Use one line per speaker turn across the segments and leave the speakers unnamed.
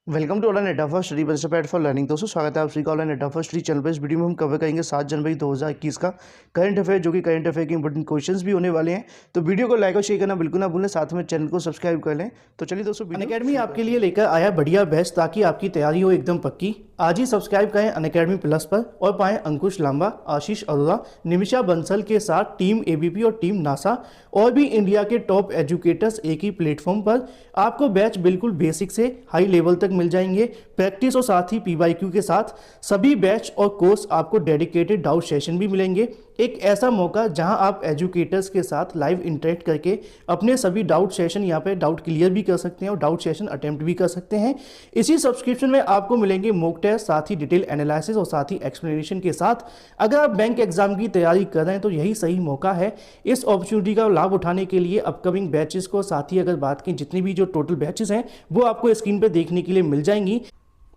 Welcome to online net of study best for learning. दोस्तों स्वागत है आप सभी का online net of study channel पर। इस वीडियो में हम कवर करेंगे 7 जनवरी 2021 का करंट अफेयर, जो कि करंट अफेयर के इंपॉर्टेंट क्वेश्चंस भी होने वाले हैं। तो वीडियो को लाइक और शेयर करना बिल्कुल ना भूलें, साथ में चैनल को सब्सक्राइब कर लें। तो चलिए दोस्तों, अनअकैडमी आपके लिए लेकर आया बढ़िया बैच, ताकि आपकी तैयारी हो एकदम पक्की। आज ही सब्सक्राइब करें अनअकैडमी प्लस पर और पाएं अंकुश लांबा, आशीष अरोड़ा, निमिषा बंसल के साथ टीम एबीपी और टीम नासा और भी इंडिया के टॉप एजुकेटर्स एक ही प्लेटफॉर्म पर। आपको बैच बिल्कुल बेसिक से हाई लेवल तक मिल जाएंगे, प्रैक्टिस और साथ ही पीवाईक्यू के साथ। सभी बैच और कोर्स आपको डेडिकेटेड डाउट सेशन भी मिलेंगे। एक ऐसा मौका जहां आप एजुकेटर्स के साथ लाइव इंटरेक्ट करके अपने सभी डाउट सेशन यहाँ पे डाउट क्लियर भी कर सकते हैं और डाउट सेशन अटेम्प्ट भी कर सकते हैं। इसी सब्सक्रिप्शन में आपको मिलेंगे मॉक टेस्ट, साथ ही डिटेल एनालिसिस और साथ ही एक्सप्लेनेशन के साथ। अगर आप बैंक एग्जाम की तैयारी कर रहे हैं तो यही सही मौका है इस अपॉर्चुनिटी का लाभ उठाने के लिए। अपकमिंग बैचेस को, साथ ही अगर बात की जितनी भी जो टोटल बैचेस हैं वो आपको स्क्रीन पर देखने के लिए मिल जाएंगी।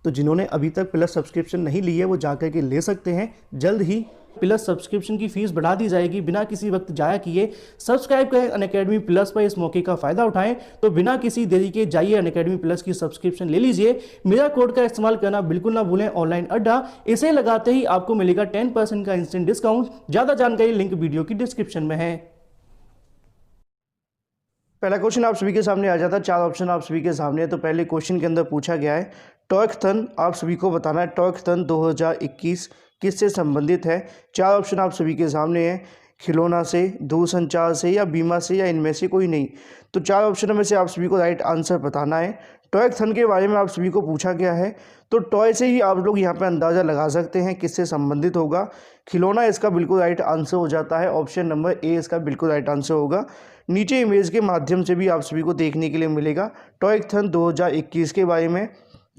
तो जिन्होंने अभी तक प्लस सब्सक्रिप्शन नहीं ली है वो जाकर के ले सकते हैं। जल्द ही प्लस सब्सक्रिप्शन की फीस बढ़ा दी जाएगी। बिना किसी वक्त जाया किए सब्सक्राइब करें अनअकैडमी प्लस पर, इस मौके का फायदा उठाएं। तो बिना किसी देरी के जाइए अनअकैडमी प्लस की सब्सक्रिप्शन ले लीजिए। मेरा कोड का इस्तेमाल करना बिल्कुल ना भूलें, ऑनलाइन अड्डा। इसे लगाते ही आपको मिलेगा 10% का इंस्टेंट डिस्काउंट। ज्यादा जानकारी लिंक वीडियो की डिस्क्रिप्शन में है। पहला क्वेश्चन आप सभी के सामने आ जाता है। 4 ऑप्शन आप सभी के सामने है। तो पहले क्वेश्चन के अंदर पूछा गया है टॉयकथन, आप सभी को बताना है टॉयकथन 2021 किससे संबंधित है। 4 ऑप्शन आप सभी के सामने हैं, खिलौना से, दूरसंचार से, या बीमा से, या इनमें से कोई नहीं। तो 4 ऑप्शन में से आप सभी को राइट आंसर बताना है। टॉयकथन के बारे में आप सभी को पूछा गया है, तो टॉय से ही आप लोग यहाँ पे अंदाज़ा लगा सकते हैं किससे संबंधित होगा। खिलौना इसका बिल्कुल राइट आंसर हो जाता है, ऑप्शन नंबर ए इसका बिल्कुल राइट आंसर होगा। नीचे इमेज के माध्यम से भी आप सभी को देखने के लिए मिलेगा टॉयकथन 2021 के बारे में।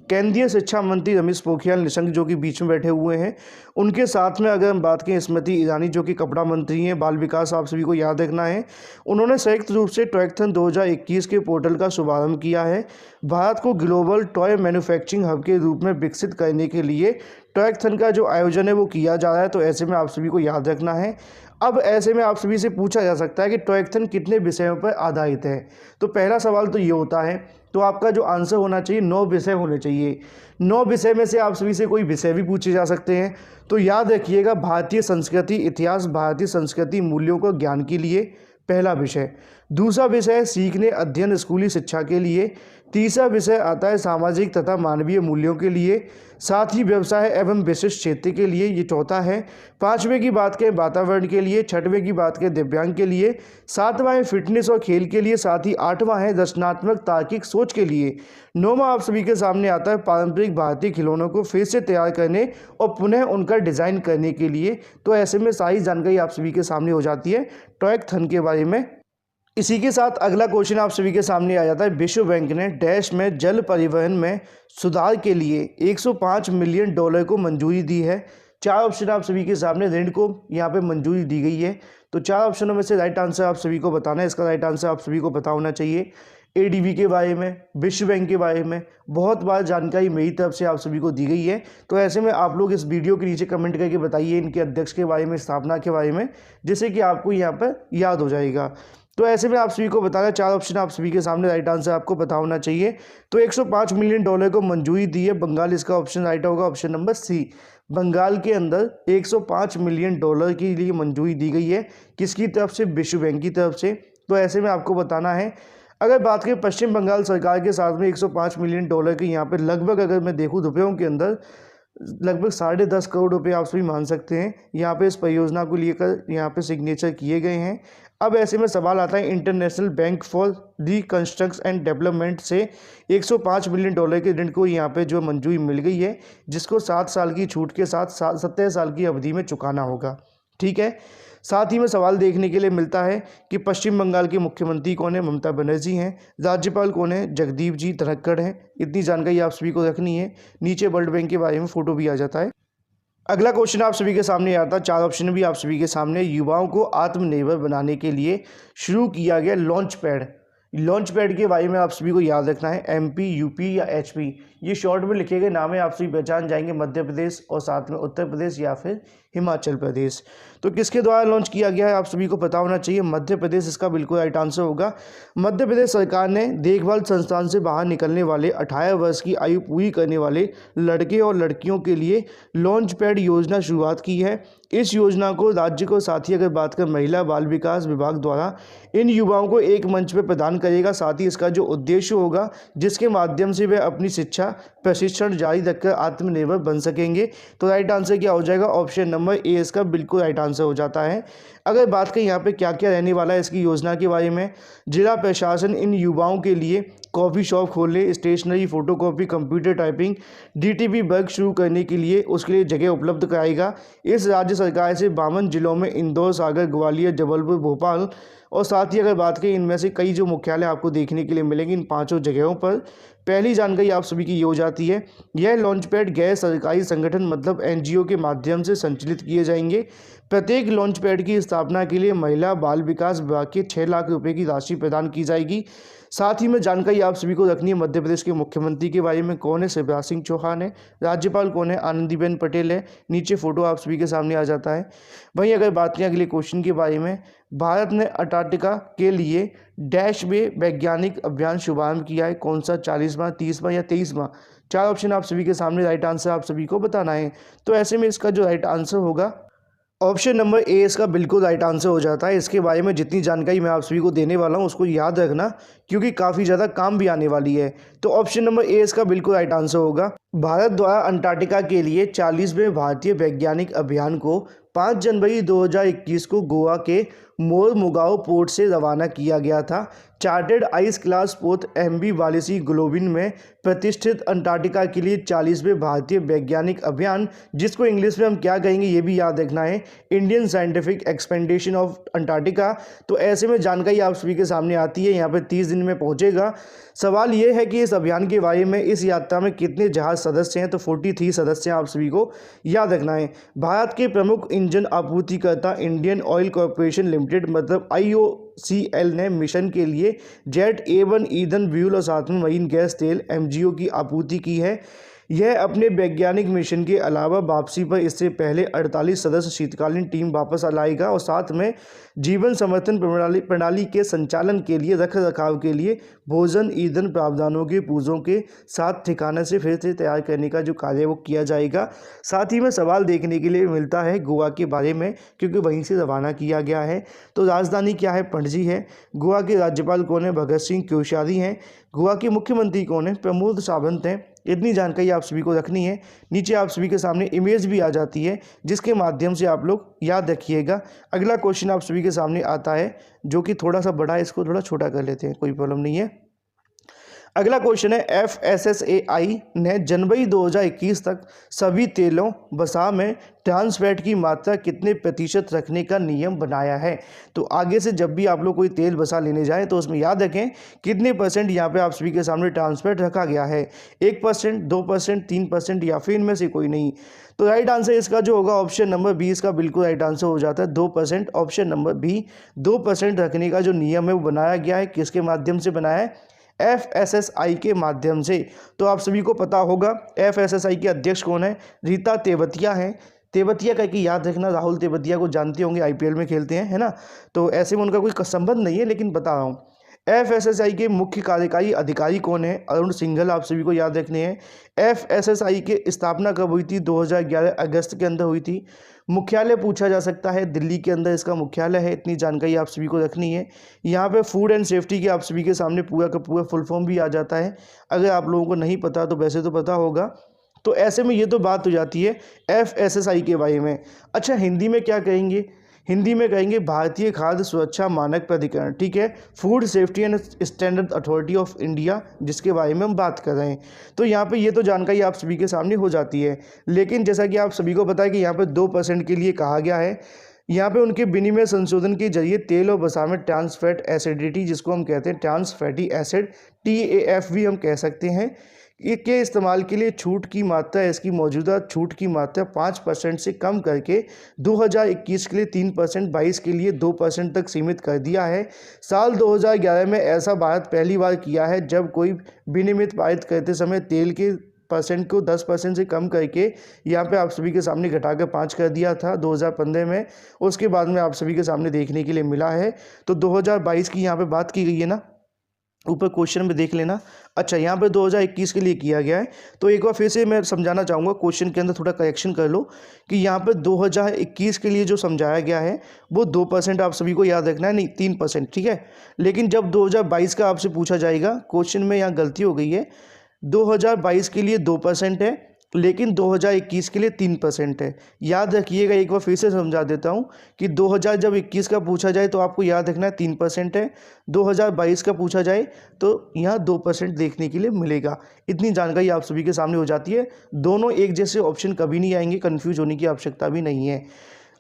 केंद्रीय शिक्षा मंत्री रमेश पोखरियाल निशंक जो कि बीच में बैठे हुए हैं, उनके साथ में अगर हम बात करें स्मृति ईरानी जो कि कपड़ा मंत्री हैं, बाल विकास आप सभी को याद रखना है। उन्होंने संयुक्त रूप से टॉयकथन 2021 के पोर्टल का शुभारंभ किया है। भारत को ग्लोबल टॉय मैन्युफैक्चरिंग हब के रूप में विकसित करने के लिए टॉयकथन का जो आयोजन है वो किया जा रहा है। तो ऐसे में आप सभी को याद रखना है। अब ऐसे में आप सभी से पूछा जा सकता है कि टॉयकथन कितने विषयों पर आधारित है। तो पहला सवाल तो ये होता है, तो आपका जो आंसर होना चाहिए 9 विषय होने चाहिए। 9 विषय में से आप सभी से कोई विषय भी पूछे जा सकते हैं। तो याद रखिएगा, भारतीय संस्कृति इतिहास, भारतीय संस्कृति मूल्यों को ज्ञान के लिए पहला विषय। दूसरा विषय सीखने अध्ययन स्कूली शिक्षा के लिए। तीसरा विषय आता है सामाजिक तथा मानवीय मूल्यों के लिए, साथ ही व्यवसाय एवं विशिष्ट क्षेत्र के लिए, ये चौथा है। पांचवें की बात करें वातावरण के लिए। छठवें की बात करें दिव्यांग के लिए। सातवां है फिटनेस और खेल के लिए। साथ ही आठवां है रचनात्मक तार्किक सोच के लिए। नौवां आप सभी के सामने आता है पारंपरिक भारतीय खिलौनों को फिर से तैयार करने और पुनः उनका डिज़ाइन करने के लिए। तो ऐसे में सारी जानकारी आप सभी के सामने हो जाती है टॉयकथन के बारे में। इसी के साथ अगला क्वेश्चन आप सभी के सामने आ जाता है, विश्व बैंक ने डैश में जल परिवहन में सुधार के लिए $105 मिलियन को मंजूरी दी है। 4 ऑप्शन आप सभी के सामने, ऋण को यहाँ पे मंजूरी दी गई है। तो 4 ऑप्शनों में से राइट आंसर आप सभी को बताना है। इसका राइट आंसर आप सभी को पता होना चाहिए। एडीबी के बारे में, विश्व बैंक के बारे में बहुत बार जानकारी मेरी तरफ से आप सभी को दी गई है। तो ऐसे में आप लोग इस वीडियो के नीचे कमेंट करके बताइए इनके अध्यक्ष के बारे में, स्थापना के बारे में, जिससे कि आपको यहाँ पर याद हो जाएगा। तो ऐसे में आप सभी को बताना, 4 ऑप्शन आप सभी के सामने, राइट आंसर आपको पता होना चाहिए। तो $105 मिलियन को मंजूरी दी है बंगाल, इसका ऑप्शन राइट होगा, ऑप्शन नंबर सी। बंगाल के अंदर $105 मिलियन के लिए मंजूरी दी गई है। किसकी तरफ से? विश्व बैंक की तरफ से। तो ऐसे में आपको बताना है, अगर बात करें पश्चिम बंगाल सरकार के साथ में $105 मिलियन के यहाँ पे लगभग, अगर मैं देखूँ रुपयों के अंदर, लगभग 10.5 करोड़ रुपए आप सभी मान सकते हैं यहाँ पे इस परियोजना को लेकर यहाँ पे सिग्नेचर किए गए हैं। अब ऐसे में सवाल आता है, international bank for reconstruction and development से $105 मिलियन के ऋण को यहाँ पे जो मंजूरी मिल गई है, जिसको 7 साल की छूट के साथ 17 साल की अवधि में चुकाना होगा। ठीक है। साथ ही में सवाल देखने के लिए मिलता है कि पश्चिम बंगाल के मुख्यमंत्री कौन है? ममता बनर्जी हैं। राज्यपाल कौन है? जगदीप जी धनखड़ हैं। इतनी जानकारी आप सभी को रखनी है। नीचे वर्ल्ड बैंक के बारे में फोटो भी आ जाता है। अगला क्वेश्चन आप सभी के सामने आता है, 4 ऑप्शन भी आप सभी के सामने। युवाओं को आत्मनिर्भर बनाने के लिए शुरू किया गया लॉन्च पैड, लॉन्च पैड के बारे में आप सभी को याद रखना है, एमपी, यूपी या एचपी, ये शॉर्ट में लिखे गए नाम है, आप सभी पहचान जाएंगे, मध्य प्रदेश और साथ में उत्तर प्रदेश या फिर हिमाचल प्रदेश। तो किसके द्वारा लॉन्च किया गया है आप सभी को पता होना चाहिए, मध्य प्रदेश इसका बिल्कुल राइट आंसर होगा। मध्य प्रदेश सरकार ने देखभाल संस्थान से बाहर निकलने वाले 18 वर्ष की आयु पूरी करने वाले लड़के और लड़कियों के लिए लॉन्च पैड योजना शुरुआत की है। इस योजना को राज्य को, साथ ही अगर बात करें महिला बाल विकास विभाग द्वारा इन युवाओं को एक मंच पर प्रदान करेगा। साथ ही इसका जो उद्देश्य होगा जिसके माध्यम से वे अपनी शिक्षा प्रशिक्षण जारी रखकर आत्मनिर्भर बन सकेंगे। तो राइट आंसर क्या हो जाएगा, ऑप्शन नंबर ए इसका बिल्कुल राइट आंसर हो जाता है। अगर बात करें यहाँ पे क्या क्या रहने वाला है इसकी योजना के बारे में, जिला प्रशासन इन युवाओं के लिए कॉफ़ी शॉप खोलने, stationery, photocopy, computer typing, DTP work शुरू करने के लिए उसके लिए जगह उपलब्ध कराएगा। इस राज्य सरकार से 52 जिलों में इंदौर, सागर, ग्वालियर, जबलपुर, भोपाल और साथ ही अगर बात करें इनमें से कई जो मुख्यालय आपको देखने के लिए मिलेंगे इन 5 जगहों पर। पहली जानकारी आप सभी की ये हो जाती है, यह लॉन्च पैड गैर सरकारी संगठन मतलब एनजीओ के माध्यम से संचालित किए जाएंगे। प्रत्येक लॉन्च पैड की स्थापना के लिए महिला बाल विकास विभाग के 6 लाख रुपए की राशि प्रदान की जाएगी। साथ ही में जानकारी आप सभी को रखनी है, मध्य प्रदेश के मुख्यमंत्री के बारे में कौन है, शिवराज सिंह चौहान है। राज्यपाल कौन है, आनंदीबेन पटेल है। नीचे फोटो आप सभी के सामने आ जाता है। वहीं अगर बात करें अगले क्वेश्चन के बारे में, भारत ने अंटार्कटिका के लिए डैश में वैज्ञानिक अभियान शुभारंभ किया है, कौन सा, 40वां, 30वां या 23वां। 4 ऑप्शन आप सभी के सामने, राइट आंसर आप सभी को बताना है। तो ऐसे में इसका जो राइट आंसर होगा ऑप्शन नंबर ए इसका बिल्कुल राइट आंसर हो जाता है। इसके बारे में जितनी जानकारी मैं आप सभी को देने वाला हूं उसको याद रखना क्योंकि काफ़ी ज़्यादा काम भी आने वाली है। तो ऑप्शन नंबर ए इसका बिल्कुल राइट आंसर होगा। भारत द्वारा अंटार्कटिका के लिए 40वें भारतीय वैज्ञानिक अभियान को 5 जनवरी 2021 को गोवा के मोरमुगाओ पोर्ट से रवाना किया गया था। चार्टर्ड आइस क्लास पोत एमबी वालेसी ग्लोबिन में प्रतिष्ठित अंटार्कटिका के लिए 40वें भारतीय वैज्ञानिक अभियान, जिसको इंग्लिश में हम क्या कहेंगे ये भी याद रखना है, Indian scientific expedition of Antarctica. तो ऐसे में जानकारी आप सभी के सामने आती है, यहाँ पे 30 दिन में पहुँचेगा। सवाल ये है कि इस अभियान के बारे में, इस यात्रा में कितने जहाज सदस्य हैं, तो 43 सदस्य हैं, आप सभी को याद रखना है। भारत के प्रमुख इंजन आपूर्तिकर्ता इंडियन ऑयल कॉरपोरेशन लिमिटेड मतलब IOCL ने मिशन के लिए जेट A1 ईंधन फ्यूल और साथ में मरीन गैस तेल MGO की आपूर्ति की है। यह अपने वैज्ञानिक मिशन के अलावा वापसी पर इससे पहले 48 सदस्य शीतकालीन टीम वापस लाएगा और साथ में जीवन समर्थन प्रणाली के संचालन के लिए, रख रखाव के लिए, भोजन, ईंधन प्रावधानों के पूर्वों के साथ ठिकाने से फिर से तैयार करने का जो कार्य वो किया जाएगा। साथ ही में सवाल देखने के लिए मिलता है गोवा के बारे में क्योंकि वहीं से रवाना किया गया है। तो राजधानी क्या है, पणजी है। गोवा के राज्यपाल कौन है, भगत सिंह कोश्यारी हैं। गोवा के मुख्यमंत्री कौन है, प्रमोद सावंत हैं। इतनी जानकारी आप सभी को रखनी है। नीचे आप सभी के सामने इमेज भी आ जाती है जिसके माध्यम से आप लोग याद रखिएगा। अगला क्वेश्चन आप सभी के सामने आता है जो कि थोड़ा सा बड़ा है, इसको थोड़ा छोटा कर लेते हैं, कोई प्रॉब्लम नहीं है। अगला क्वेश्चन है, FSSAI ने जनवरी 2021 तक सभी तेलों वसा में ट्रांस फैट की मात्रा कितने प्रतिशत रखने का नियम बनाया है। तो आगे से जब भी आप लोग कोई तेल वसा लेने जाएं तो उसमें याद रखें कितने परसेंट यहाँ पे आप सभी के सामने ट्रांस फैट रखा गया है, 1%, 2%, 3% या फिर इनमें से कोई नहीं। तो राइट आंसर इसका जो होगा ऑप्शन नंबर बी इसका बिल्कुल राइट आंसर हो जाता है, 2%। ऑप्शन नंबर बी 2% रखने का जो नियम है वो बनाया गया है, किसके माध्यम से बनाया है, FSSAI के माध्यम से। तो आप सभी को पता होगा FSSAI के अध्यक्ष कौन है, रीता तेवतिया हैं। तेवतिया का कि याद रखना, राहुल तेवतिया को जानते होंगे, IPL में खेलते हैं, है ना। तो ऐसे में उनका कोई संबंध नहीं है लेकिन बता रहा हूँ। FSSAI के मुख्य कार्यकारी अधिकारी कौन है, अरुण सिंघल, आप सभी को याद रखने हैं। FSSAI की स्थापना कब हुई थी, 2011 अगस्त के अंदर हुई थी। मुख्यालय पूछा जा सकता है, दिल्ली के अंदर इसका मुख्यालय है, इतनी जानकारी आप सभी को रखनी है। यहाँ पे फूड एंड सेफ्टी के आप सभी के सामने पूरा का पूरा फुल फॉर्म भी आ जाता है, अगर आप लोगों को नहीं पता तो वैसे तो पता होगा। तो ऐसे में ये तो बात हो जाती है FSSAI के बारे में। अच्छा, हिंदी में क्या कहेंगे, हिंदी में कहेंगे भारतीय खाद्य सुरक्षा मानक प्राधिकरण, ठीक है, food safety and standard authority of India, जिसके बारे में हम बात कर रहे हैं। तो यहाँ पे ये तो जानकारी आप सभी के सामने हो जाती है, लेकिन जैसा कि आप सभी को पता है कि यहाँ पे 2% के लिए कहा गया है। यहाँ पे उनके विनिमय संशोधन के जरिए तेल और वसा में ट्रांस फैट एसिडिटी, जिसको हम कहते हैं ट्रांस फैटी एसिड, TAF भी हम कह सकते हैं, के इस्तेमाल के लिए छूट की मात्रा, इसकी मौजूदा छूट की मात्रा 5% से कम करके 2021 के लिए 3%, 22 के लिए 2% तक सीमित कर दिया है। साल 2011 में ऐसा भारत पहली बार किया है जब कोई विनियमित पारित करते समय तेल के परसेंट को 10% से कम करके यहाँ पे आप सभी के सामने घटाकर 5 कर दिया था 2015 में। उसके बाद में आप सभी के सामने देखने के लिए मिला है। तो 2022 की यहाँ पे बात की गई है ना, ऊपर क्वेश्चन में देख लेना। अच्छा, यहाँ पे 2021 के लिए किया गया है। तो एक बार फिर से मैं समझाना चाहूँगा, क्वेश्चन के अंदर थोड़ा करेक्शन कर लो कि यहाँ पे 2021 के लिए जो समझाया गया है वो 2% आप सभी को याद रखना है, नहीं 3%, ठीक है। लेकिन जब 2022 का आपसे पूछा जाएगा, क्वेश्चन में यहाँ गलती हो गई है, 2022 के लिए 2% है लेकिन 2021 के लिए 3% है। याद रखिएगा, एक बार फिर से समझा देता हूँ कि 2021 का पूछा जाए तो आपको याद रखना है 3% है, 2022 का पूछा जाए तो यहाँ 2% देखने के लिए मिलेगा। इतनी जानकारी आप सभी के सामने हो जाती है। दोनों एक जैसे ऑप्शन कभी नहीं आएंगे, कन्फ्यूज होने की आवश्यकता भी नहीं है।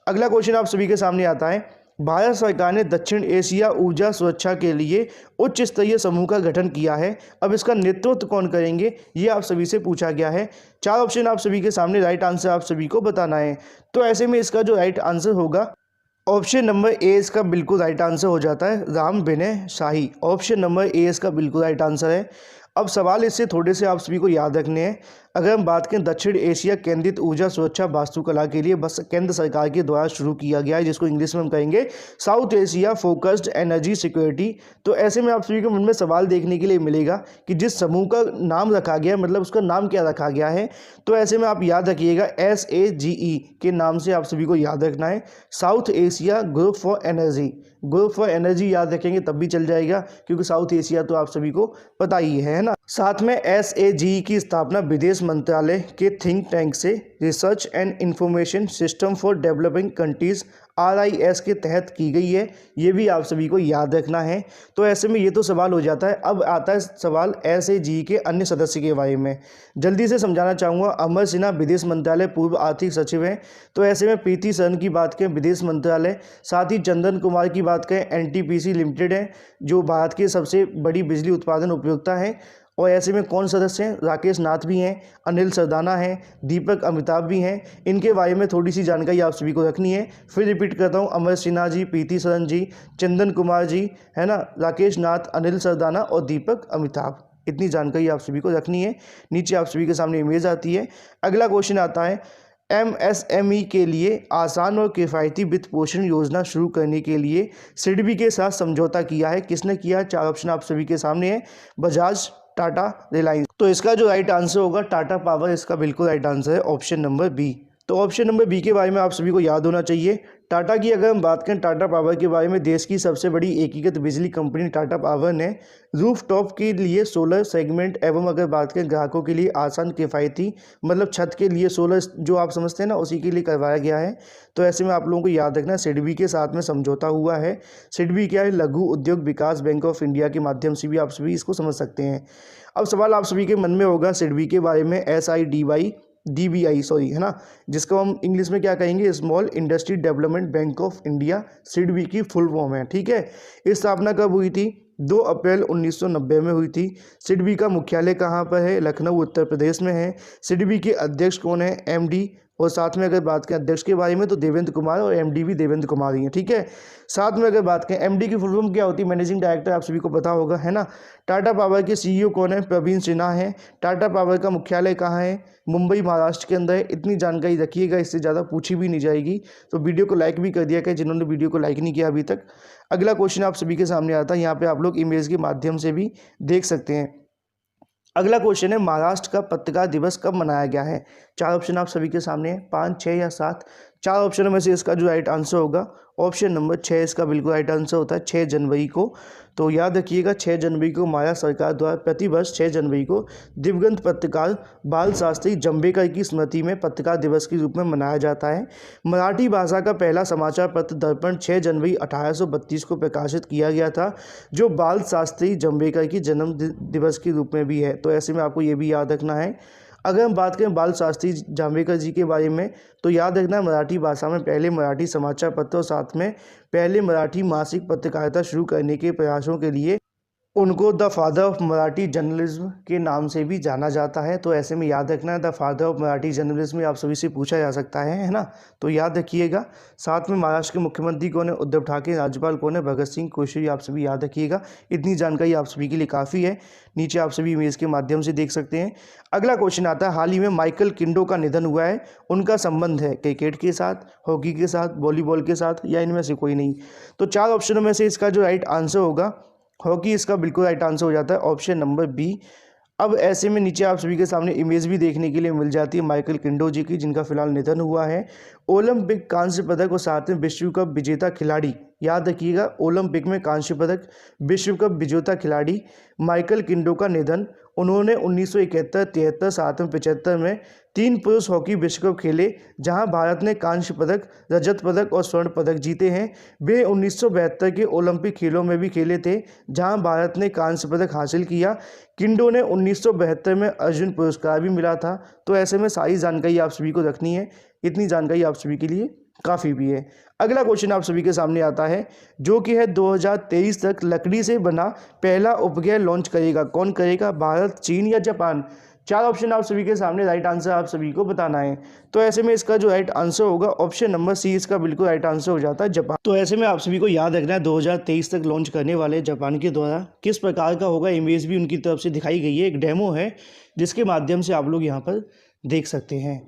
अगला क्वेश्चन आप सभी के सामने आता है, भारत सरकार ने दक्षिण एशिया ऊर्जा सुरक्षा के लिए उच्च स्तरीय समूह का गठन किया है। अब इसका नेतृत्व कौन करेंगे, ये आप सभी से पूछा गया है। 4 ऑप्शन आप सभी के सामने, राइट आंसर आप सभी को बताना है। तो ऐसे में इसका जो राइट आंसर होगा, ऑप्शन नंबर ए इसका बिल्कुल राइट आंसर हो जाता है, राम विनय शाही। ऑप्शन नंबर ए इसका बिल्कुल राइट आंसर है। अब सवाल इससे थोड़े से आप सभी को याद रखने हैं। अगर हम बात करें दक्षिण एशिया केंद्रित ऊर्जा सुरक्षा वास्तुकला के लिए बस केंद्र सरकार के द्वारा शुरू किया गया है, जिसको इंग्लिश में हम कहेंगे south Asia focused energy security. तो ऐसे में आप सभी को मन में सवाल देखने के लिए मिलेगा कि जिस समूह का नाम रखा गया है, मतलब उसका नाम क्या रखा गया है। तो ऐसे में आप याद रखिएगा SAGE के नाम से आप सभी को याद रखना है, south Asia group for energy. Group for energy याद रखेंगे तब भी चल जाएगा, क्योंकि साउथ एशिया तो आप सभी को पता ही है ना। साथ में SAGE की स्थापना विदेश मंत्रालय के थिंक टैंक से research and information system for developing countries RIS के तहत की गई है, ये भी आप सभी को याद रखना है। तो ऐसे में ये तो सवाल हो जाता है। अब आता है सवाल SAGE के अन्य सदस्य के बारे में। जल्दी से समझाना चाहूँगा, अमर सिन्हा विदेश मंत्रालय पूर्व आर्थिक सचिव हैं। तो ऐसे में प्रीति सरन की बात करें विदेश मंत्रालय, साथ ही चंदन कुमार की बात करें NTPC लिमिटेड है, जो भारत की सबसे बड़ी बिजली उत्पादन उपभोक्ता है। और ऐसे में कौन सदस्य हैं, राकेश नाथ भी हैं, अनिल सरदाना हैं, दीपक अमिताभ भी हैं। इनके बारे में थोड़ी सी जानकारी आप सभी को रखनी है। फिर रिपीट करता हूं, अमर सिन्हा जी, प्रीति सरन जी, चंदन कुमार जी, है ना, राकेश नाथ, अनिल सरदाना और दीपक अमिताभ। इतनी जानकारी आप सभी को रखनी है। नीचे आप सभी के सामने इमेज आती है। अगला क्वेश्चन आता है, MSME के लिए आसान और किफ़ायती वित्त पोषण योजना शुरू करने के लिए सिडबी के साथ समझौता किया है। किसने किया? 4 ऑप्शन आप सभी के सामने है, बजाज, टाटा, रिलायंस। तो इसका जो राइट आंसर होगा टाटा पावर, इसका बिल्कुल राइट आंसर है ऑप्शन नंबर बी। तो ऑप्शन नंबर बी के बारे में आप सभी को याद होना चाहिए। टाटा की अगर हम बात करें, टाटा पावर के बारे में, देश की सबसे बड़ी एकीकृत बिजली कंपनी टाटा पावर ने रूफटॉप के लिए सोलर सेगमेंट एवं अगर बात करें ग्राहकों के लिए आसान किफ़ायती, मतलब छत के लिए सोलर जो आप समझते हैं ना, उसी के लिए करवाया गया है। तो ऐसे में आप लोगों को याद रखना, सिडबी के साथ में समझौता हुआ है। सिडबी क्या है? लघु उद्योग विकास बैंक ऑफ इंडिया के माध्यम से भी आप सभी इसको समझ सकते हैं। अब सवाल आप सभी के मन में होगा सिडबी के बारे में, SIDBI सॉरी, है ना, जिसको हम इंग्लिश में क्या कहेंगे, small industry development bank of India, SIDBI की फुल फॉर्म है, ठीक है। इस स्थापना कब हुई थी? 2 अप्रैल 1990 में हुई थी। सिडबी का मुख्यालय कहाँ पर है? लखनऊ, उत्तर प्रदेश में है। सिडबी के अध्यक्ष कौन है? MD। और साथ में अगर बात करें अध्यक्ष के बारे में तो देवेंद्र कुमार, और MD भी देवेंद्र कुमार ही हैं, ठीक है। साथ में अगर बात करें MD की फुल फॉर्म क्या होती है? मैनेजिंग डायरेक्टर, आप सभी को पता होगा, है ना। टाटा पावर के CEO कौन है? प्रवीण सिन्हा है। टाटा पावर का मुख्यालय कहाँ है? मुंबई, महाराष्ट्र के अंदर है। इतनी जानकारी रखिएगा, इससे ज़्यादा पूछी भी नहीं जाएगी। तो वीडियो को लाइक भी कर दिया करें जिन्होंने वीडियो को लाइक नहीं किया अभी तक। अगला क्वेश्चन आप सभी के सामने आता है, यहाँ पे आप लोग इमेज के माध्यम से भी देख सकते हैं। अगला क्वेश्चन है, महाराष्ट्र का पत्रकार दिवस कब मनाया गया है? 4 ऑप्शन आप सभी के सामने है, 5, 6 या 7। 4 ऑप्शनों में से इसका जो राइट आंसर होगा ऑप्शन नंबर 6, इसका बिल्कुल राइट आंसर होता है 6 जनवरी को। तो याद रखिएगा, 6 जनवरी को महाराष्ट्र सरकार द्वारा प्रतिवर्ष 6 जनवरी को दिवंगत पत्रकार बाल शास्त्री जंभेकर की स्मृति में पत्रकार दिवस के रूप में मनाया जाता है। मराठी भाषा का पहला समाचार पत्र दर्पण 6 जनवरी 1832 को प्रकाशित किया गया था, जो बाल शास्त्री जंभेकर की जन्म दिवस के रूप में भी है। तो ऐसे में आपको ये भी याद रखना है। अगर हम बात करें बाल शास्त्री जांभेकर जी के बारे में, तो याद रखना मराठी भाषा में पहले मराठी समाचार पत्र और साथ में पहले मराठी मासिक पत्रकारिता शुरू करने के प्रयासों के लिए उनको the father of Marathi journalism के नाम से भी जाना जाता है। तो ऐसे में याद रखना है, the father of Marathi journalism आप सभी से पूछा जा सकता है ना, तो याद रखिएगा। साथ में महाराष्ट्र के मुख्यमंत्री कौन है, उद्धव ठाकरे। राज्यपाल कौन है, भगत सिंह कोश्यारी। आप सभी याद रखिएगा, इतनी जानकारी आप सभी के लिए काफ़ी है। नीचे आप सभी इमेज के माध्यम से देख सकते हैं। अगला क्वेश्चन आता है, हाल ही में माइकल किंडो का निधन हुआ है, उनका संबंध है क्रिकेट के साथ, हॉकी के साथ, वॉलीबॉल के साथ, या इनमें से कोई नहीं। तो 4 ऑप्शनों में से इसका जो राइट आंसर होगा हॉकी, इसका बिल्कुल राइट आंसर हो जाता है ऑप्शन नंबर बी। अब ऐसे में नीचे आप सभी के सामने इमेज भी देखने के लिए मिल जाती है माइकल किंडो जी की, जिनका फिलहाल निधन हुआ है। ओलंपिक कांस्य पदक और साथ में विश्व कप विजेता खिलाड़ी, याद रखिएगा ओलंपिक में कांस्य पदक, विश्व कप विजेता खिलाड़ी माइकल किंडो का निधन। उन्होंने 1971, 73, साथ में 75 में 3 पुरुष हॉकी विश्व कप खेले, जहां भारत ने कांस्य पदक, रजत पदक और स्वर्ण पदक जीते हैं। वे 1972 के ओलंपिक खेलों में भी खेले थे, जहां भारत ने कांस्य पदक हासिल किया। किंडो ने 1972 में अर्जुन पुरस्कार भी मिला था। तो ऐसे में सारी जानकारी आप सभी को रखनी है, इतनी जानकारी आप सभी के लिए काफ़ी भी है। अगला क्वेश्चन आप सभी के सामने आता है, जो कि है 2023 तक लकड़ी से बना पहला उपग्रह लॉन्च करेगा, कौन करेगा, भारत, चीन या जापान। 4 ऑप्शन आप सभी के सामने, राइट आंसर आप सभी को बताना है। तो ऐसे में इसका जो राइट आंसर होगा ऑप्शन नंबर सी, इसका बिल्कुल राइट आंसर हो जाता है जापान। तो ऐसे में आप सभी को याद रखना है 2023 तक लॉन्च करने वाले जापान के द्वारा किस प्रकार का होगा। इमेज भी उनकी तरफ से दिखाई गई है, एक डेमो है जिसके माध्यम से आप लोग यहाँ पर देख सकते हैं।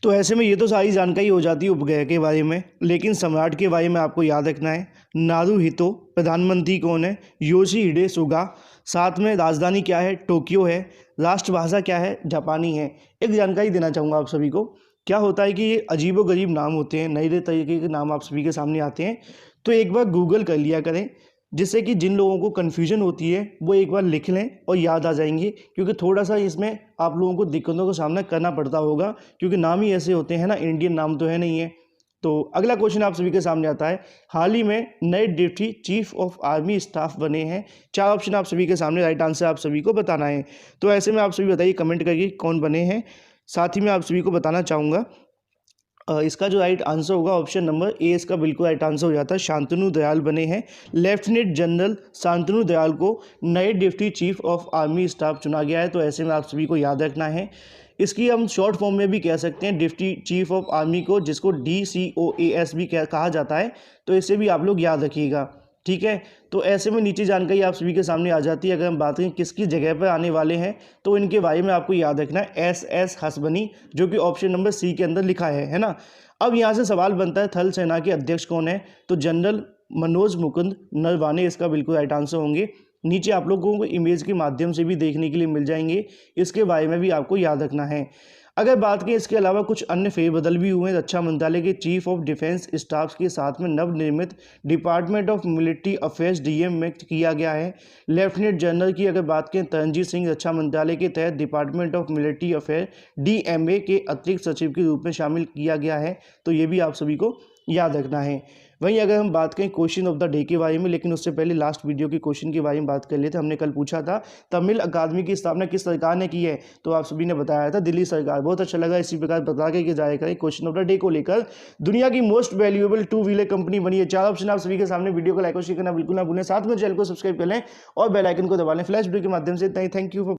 तो ऐसे में ये तो सारी जानकारी हो जाती है उपग्रह के बारे में, लेकिन सम्राट के बारे में आपको याद रखना है। नारुहितो, प्रधानमंत्री कौन है, योशिहिडे सुगा, साथ में राजधानी क्या है, टोक्यो है, राष्ट्रभाषा क्या है, जापानी है। एक जानकारी देना चाहूँगा आप सभी को, क्या होता है कि ये अजीबोगरीब नाम होते हैं, नए नए तरीके के नाम आप सभी के सामने आते हैं, तो एक बार गूगल कर लिया करें, जिससे कि जिन लोगों को कन्फ्यूजन होती है वो एक बार लिख लें और याद आ जाएंगे, क्योंकि थोड़ा सा इसमें आप लोगों को दिक्कतों का सामना करना पड़ता होगा, क्योंकि नाम ही ऐसे होते हैं ना, इंडियन नाम तो है नहीं है। तो अगला क्वेश्चन आप सभी के सामने आता है, हाल ही में नए deputy chief of army staff बने हैं। 4 ऑप्शन आप सभी के सामने, राइट आंसर आप सभी को बताना है। तो ऐसे में आप सभी बताइए कमेंट करके कौन बने हैं। साथ ही मैं आप सभी को बताना चाहूँगा इसका जो राइट आंसर होगा ऑप्शन नंबर ए, इसका बिल्कुल राइट आंसर हो जाता है शांतनु दयाल बने हैं। लेफ्टिनेंट जनरल शांतनु दयाल को नए deputy chief of army staff चुना गया है। तो ऐसे में आप सभी को याद रखना है, इसकी हम शॉर्ट फॉर्म में भी कह सकते हैं डिप्टी चीफ ऑफ आर्मी को, जिसको DCOAS भी कहा जाता है। तो इसे भी आप लोग याद रखिएगा, ठीक है। तो ऐसे में नीचे जानकारी आप सभी के सामने आ जाती है। अगर हम बात करें किसकी जगह पर आने वाले हैं, तो इनके बारे में आपको याद रखना है SS हसबनी, जो कि ऑप्शन नंबर सी के अंदर लिखा है ना। अब यहाँ से सवाल बनता है थल सेना के अध्यक्ष कौन है, तो जनरल मनोज मुकुंद नरवाने इसका बिल्कुल राइट आंसर होंगे। नीचे आप लोगों को इमेज के माध्यम से भी देखने के लिए मिल जाएंगे, इसके बारे में भी आपको याद रखना है। अगर बात करें इसके अलावा कुछ अन्य फेरबदल भी हुए हैं। रक्षा मंत्रालय के चीफ ऑफ डिफेंस स्टाफ के साथ में नवनिर्मित department of military affairs DM में किया गया है। लेफ्टिनेंट जनरल की अगर बात करें तरनजीत सिंह रक्षा मंत्रालय के तहत department of military affair DMA के अतिरिक्त सचिव के रूप में शामिल किया गया है। तो ये भी आप सभी को याद रखना है। वहीं अगर हम बात करें क्वेश्चन ऑफ द डे के बारे में, लेकिन उससे पहले लास्ट वीडियो के क्वेश्चन के बारे में बात कर लेते। हमने कल पूछा था तमिल अकादमी की स्थापना किस सरकार ने की है, तो आप सभी ने बताया था दिल्ली सरकार। बहुत अच्छा लगा, इसी प्रकार बता के जाया करें क्वेश्चन ऑफ द डे को लेकर। दुनिया की मोस्ट वैल्यूएबल 2 व्हीलर कंपनी बनी है। 4 ऑप्शन आप सभी के सामने, वीडियो को लाइक और शेयर करना बिल्कुल ना भूलें, साथ में चैनल को सब्सक्राइब कर लें और बेल आइकन को दबा लें। फ्लैश वीडियो के माध्यम से थैंक यू फॉर